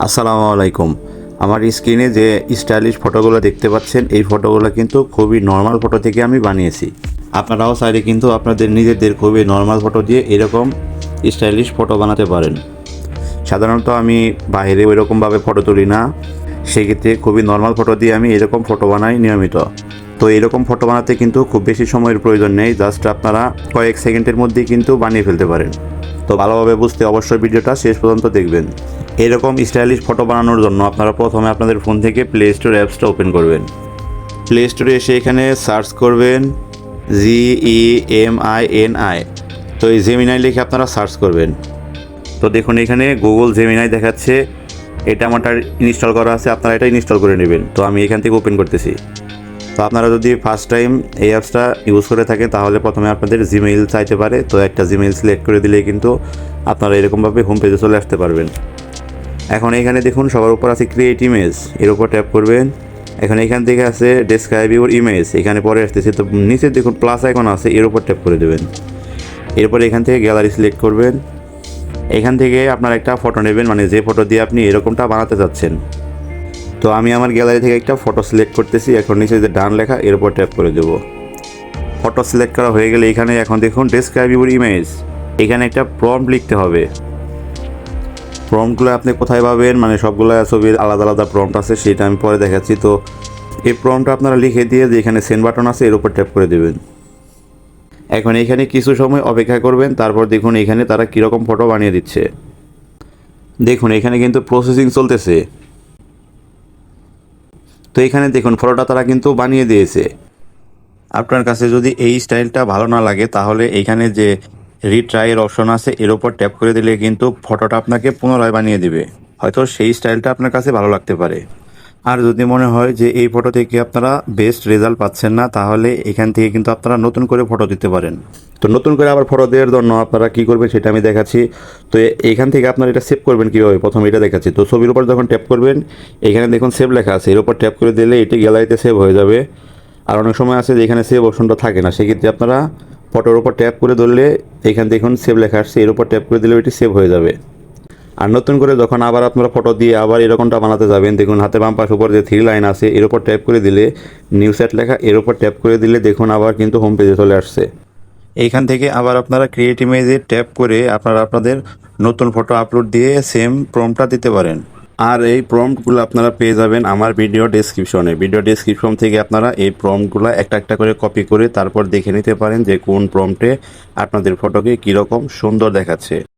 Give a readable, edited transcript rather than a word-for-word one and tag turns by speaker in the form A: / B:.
A: আসসালামু আলাইকুম। আমার স্ক্রিনে যে স্টাইলিশ ফটোগুলো দেখতে পাচ্ছেন, এই ফটোগুলো কিন্তু খুবই নর্মাল ফটো থেকে আমি বানিয়েছি। আপনারাও চাইলে কিন্তু আপনাদের নিজেদের খুবই নর্মাল ফটো দিয়ে এরকম স্টাইলিশ ফটো বানাতে পারেন। সাধারণত আমি বাইরে ওইরকমভাবে ফটো তুলি না, সেক্ষেত্রে খুবই নর্মাল ফটো দিয়ে আমি এরকম ফটো বানাই নিয়মিত। তো এরকম ফটো বানাতে কিন্তু খুব বেশি সময়ের প্রয়োজন নেই, জাস্ট আপনারা কয়েক সেকেন্ডের মধ্যেই কিন্তু বানিয়ে ফেলতে পারেন। তো ভালোভাবে বুঝতে অবশ্যই ভিডিওটা শেষ পর্যন্ত দেখবেন। এরকম স্টাইলিশ ফটো বানানোর জন্য আপনারা প্রথমে আপনাদের ফোন থেকে প্লে স্টোর অ্যাপসটা ওপেন করবেন। প্লে স্টোরে এসে এখানে সার্চ করবেন GEMINI। তো এই জেমিনাই লিখে আপনারা সার্চ করবেন। তো দেখুন এখানে গুগল জেমিনাই দেখাচ্ছে, এটা আমারটা ইনস্টল করা আছে, আপনারা এটা ইনস্টল করে নেবেন। তো আমি এখান থেকে ওপেন করতেছি। তো আপনারা যদি ফার্স্ট টাইম এই অ্যাপসটা ইউজ করে থাকেন তাহলে প্রথমে আপনাদের জিমেইল চাইতে পারে। তো একটা জিমেইল সিলেক্ট করে দিলেই কিন্তু আপনারা এরকমভাবে হোম পেজে চলে আসতে পারবেন। এখন এখানে দেখুন সবার উপর আছে ক্রিয়েট ইমেজ, এর উপর ট্যাপ করবেন। এখন এখান থেকে আছে ডেসক্রাইব ইউর ইমেজ, এখানে পরে আসতেছে। তো নিচে দেখুন প্লাস আইকন আছে, এর উপর ট্যাপ করে দেবেন। এরপর এখান থেকে গ্যালারি সিলেক্ট করবেন। এখান থেকে আপনার একটা ফটো নেবেন, মানে যে ফটো দিয়ে আপনি এরকমটা বানাতে চাচ্ছেন। তো আমি আমার গ্যালারি থেকে একটা ফটো সিলেক্ট করতেছি। এখন নিচে যে ডান লেখা, এর উপর ট্যাপ করে দেবো। ফটো সিলেক্ট করা হয়ে গেলে এখানে এখন দেখুন ডেসক্রাইব ইউর ইমেজ, এখানে একটা প্রম্পট লিখতে হবে। প্রম্পটগুলো আপনি কোথায় পাবেন, মানে সবগুলো ছবির আলাদা আলাদা প্রম্পট আছে, সেটা আমি পরে দেখাচ্ছি। তো এই প্রম্পটটা আপনারা লিখে দিয়ে যে এখানে সেন্ড বাটন আছে, এর উপর ট্যাপ করে দেবেন। এখন এখানে কিছু সময় অপেক্ষা করবেন, তারপর দেখুন এখানে তারা কীরকম ফটো বানিয়ে দিচ্ছে। দেখুন এখানে কিন্তু প্রসেসিং চলতেছে। তো এখানে দেখুন ফটোটা তারা কিন্তু বানিয়ে দিয়েছে। আপনার কাছে যদি এই স্টাইলটা ভালো না লাগে তাহলে এইখানে যে রিট্রাইয়ের অপশন আছে, এর উপর ট্যাপ করে দিলে কিন্তু ফটোটা আপনাকে পুনরায় বানিয়ে দিবে। হয়তো সেই স্টাইলটা আপনার কাছে ভালো লাগতে পারে। আর যদি মনে হয় যে এই ফটো থেকে আপনারা বেস্ট রেজাল্ট পাচ্ছেন না, তাহলে এখান থেকে কিন্তু আপনারা নতুন করে ফটো দিতে পারেন। তো নতুন করে আবার ফটো দেওয়ার জন্য আপনারা কী করবেন সেটা আমি দেখাচ্ছি। তো এখান থেকে আপনারা এটা সেভ করবেন কীভাবে, প্রথমে এটা দেখাচ্ছি। তো ছবির উপর যখন ট্যাপ করবেন, এখানে দেখুন সেভ লেখা আছে, এর উপর ট্যাপ করে দিলে এটি গ্যালারিতে সেভ হয়ে যাবে। আর অনেক সময় আছে যে এখানে সেভ অপশনটা থাকে না, সেক্ষেত্রে আপনারা ফটোর উপর ট্যাপ করে ধরলে এখানে দেখুন সেভ লেখা আসছে, এর উপর ট্যাপ করে দিলে এটি সেভ হয়ে যাবে। আর নতুন করে যখন আবার আপনারা ফটো দিয়ে আবার এরকমটা বানাতে যাবেন, দেখুন হাতে বাম পাশ উপর যে 3 লাইন আছে, এর উপর ট্যাপ করে দিলে নিউ সেট লেখা, এর উপর ট্যাপ করে দিলে দেখুন আবার কিন্তু হোম পেজে চলে আসছে। এইখান থেকে আবার আপনারা ক্রিয়েট ইমেজে ট্যাপ করে আপনারা আপনাদের নতুন ফটো আপলোড দিয়ে সেম প্রম্পটটা দিতে পারেন। আর এই প্রম্পটগুলো আপনারা পেয়ে যাবেন আমার ভিডিও ডেসক্রিপশনে। ভিডিও ডেসক্রিপশন থেকে আপনারা এই প্রম্পটগুলো একটা একটা করে কপি করে তারপর দেখে নিতে পারেন যে কোন প্রম্পটে আপনাদের ফটোকে কীরকম সুন্দর দেখাচ্ছে।